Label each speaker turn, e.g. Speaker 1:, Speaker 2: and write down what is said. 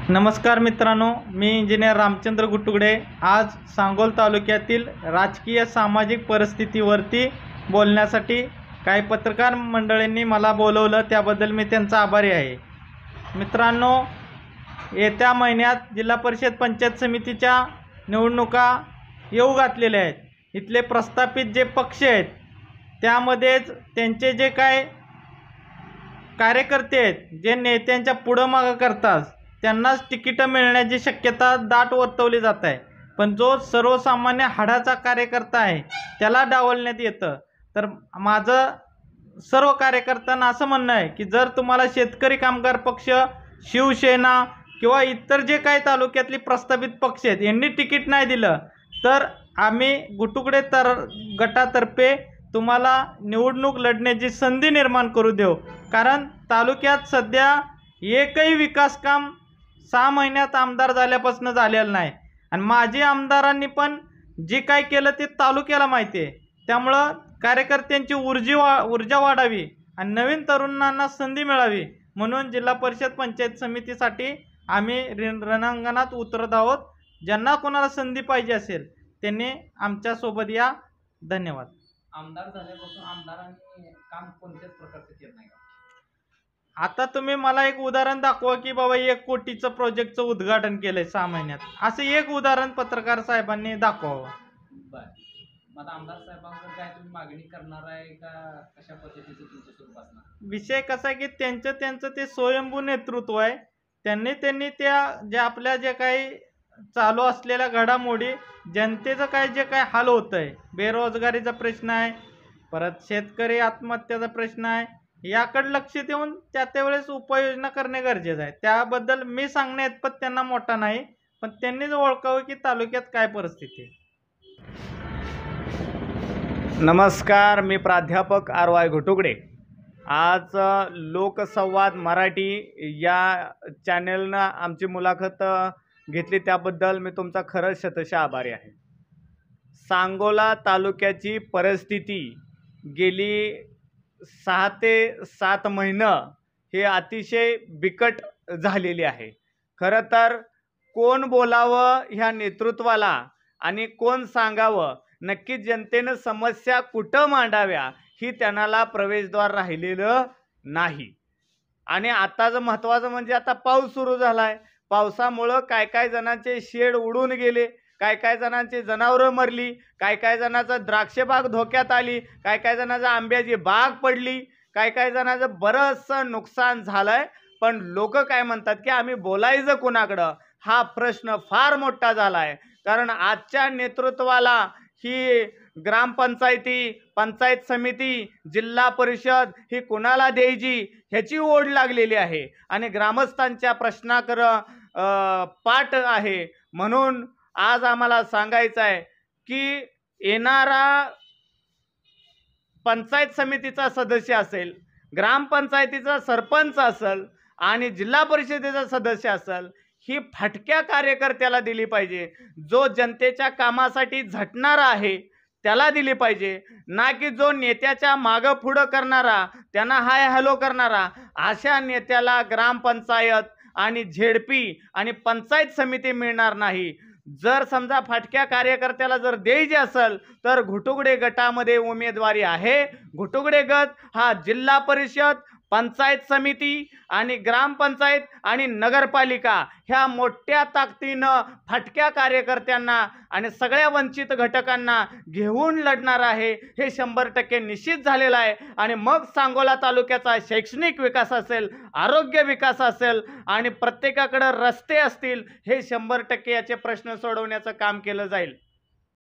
Speaker 1: नमस्कार मित्रांनो, मी इंजिनियर रामचंद्र गुट्टुगडे आज सांगोल तालुक्यातील राजकीय सामाजिक परिस्थितीवरती बोलण्यासाठी काही पत्रकार मंडळींनी मला बोलवलं, त्याबद्दल मी त्यांचा आभारी आहे। मित्रांनो, येत्या महिन्यात जिल्हा परिषद पंचायत समितीच्या निवडणुका येऊ घातलेल्या आहेत। इथले प्रस्थापित जे पक्ष आहेत त्यामध्येच त्यांचे जे काय कार्यकर्ते आहेत, जे नेत्यांच्या पुढं मागं करतात, त्यांनाच तिकीट मिळण्याची शक्यता दाट वर्तवली जात आहे। पण जो सर्वसामान्य हाडाचा कार्यकर्ता आहे त्याला डावलण्यात येतं। तर माझं सर्व कार्यकर्त्यांना असं म्हणणं आहे की जर तुम्हाला शेतकरी कामगार पक्ष, शिवसेना किंवा इतर जे काही तालुक्यातली प्रस्थापित पक्ष आहेत यांनी तिकीट नाही दिलं तर आम्ही गुट्टुगडे गटातर्फे तुम्हाला निवडणूक लढण्याची संधी निर्माण करू देऊ। कारण तालुक्यात सध्या एकही विकास काम 6 महिन्यात आमदार झाल्यापासून झालेलं नाही आणि माजी आमदारांनी पण जे काय केलं ते तालुक्याला माहिती आहे। त्यामुळं कार्यकर्त्यांची ऊर्जा वाढावी आणि नवीन तरुणांना संधी मिळावी म्हणून जिल्हा परिषद पंचायत समितीसाठी आम्ही रणांगणात उतरत आहोत। ज्यांना कोणाला संधी पाहिजे असेल त्यांनी आमच्यासोबत या। धन्यवाद।
Speaker 2: आमदार झाल्यापासून आमदारांनी काम कोणत्याच प्रकारचे केलं नाही का?
Speaker 1: आता तुम्ही मला एक उदाहरण दाखवा की बाबा 1 कोटीचं प्रोजेक्टचं उद्घाटन केलंय 6 महिन्यात, असं एक उदाहरण पत्रकार साहेबांनी दाखवावं।
Speaker 2: बरं, मग आमदार साहेबांकडे काय तुम्ही मागणी करणार आहे का कशा पद्धतीचं तुमचं स्वरूप असणार?
Speaker 1: विषय कसा आहे की त्यांचं ते स्वयंभू नेतृत्व आहे। त्यांनी त्या जे आपल्या जे काही चालू असलेल्या घडामोडी, जनतेचं काय जे काय हाल होत आहे, बेरोजगारीचा प्रश्न आहे, परत शेतकरी आत्महत्याचा प्रश्न आहे, याकडे लक्ष देऊन त्यावेळेस उपाययोजना करणे गरजेचं आहे। त्याबद्दल मी सांगणे इतपत त्यांना मोठा नाही, पण त्यांनीच ओळखावं की तालुक्यात काय परिस्थिती आहे।
Speaker 3: नमस्कार, मी प्राध्यापक RY गुट्टुगडे। आज लोकसंवाद मराठी या चॅनलनं आमची मुलाखत घेतली, त्याबद्दल मी तुमचा खरंच शतशः आभारी आहे। सांगोला तालुक्याची परिस्थिती गेली 6 ते 7 महिनं हे अतिशय बिकट झालेली आहे। खरं तर कोण बोलावं ह्या नेतृत्वाला आणि कोण सांगावं, नक्की जनतेनं समस्या कुठं मांडाव्या ही त्यांना प्रवेशद्वार राहिलेलं नाही। आणि आताचं महत्त्वाचं म्हणजे आता पाऊस सुरू झाला आहे। पावसामुळं काय जणांचे शेड उडून गेले, काय जणांची जनावरं मरली, काय जणांचं द्राक्षबाग धोक्यात आली, काय जणांचं आंब्याची बाग पडली, काय जणांचं बरंचसं नुकसान झालंय। पण लोक काय म्हणतात की आम्ही बोलायचं कोणाकडं, हा प्रश्न फार मोठा झालाय। कारण आजच्या नेतृत्वाला ही ग्रामपंचायती, पंचायत समिती, जिल्हा परिषद ही कुणाला द्यायची ह्याची ओढ लागलेली आहे आणि ग्रामस्थांच्या प्रश्नाकडं पाठ आहे। म्हणून आज आम्हाला सांगायचं आहे की येणारा पंचायत समितीचा सदस्य असेल, ग्रामपंचायतीचा सरपंच असेल आणि जिल्हा परिषदेचा सदस्य असेल, ही फाटक्या कार्यकर्त्याला दिली पाहिजे। जो जनतेच्या कामासाठी झटणारा आहे त्याला दिली पाहिजे, ना की जो नेत्याच्या मागं पुढं करणारा, त्यांना हाय हॅलो करणारा, अशा नेत्याला ग्रामपंचायत आणि झेडपी आणि पंचायत समिती मिळणार नाही। जर समजा फाटक्या कार्यकर्त्याला जर द्यायचे असेल तर गुट्टुगडे गटामध्ये उमेदवारी आहे। गुट्टुगडे गट हा जिल्हा परिषद, पंचायत समिती आणि ग्रामपंचायत आणि नगरपालिका ह्या मोठ्या ताकदीनं फाटक्या कार्यकर्त्यांना आणि सगळ्या वंचित घटकांना घेऊन लढणार आहे, हे 100% निश्चित झालेलं आहे। आणि मग सांगोला तालुक्याचा शैक्षणिक विकास असेल, आरोग्य विकास असेल आणि प्रत्येकाकडे रस्ते असतील, हे 100% याचे प्रश्न सोडवण्याचं काम केलं जाईल।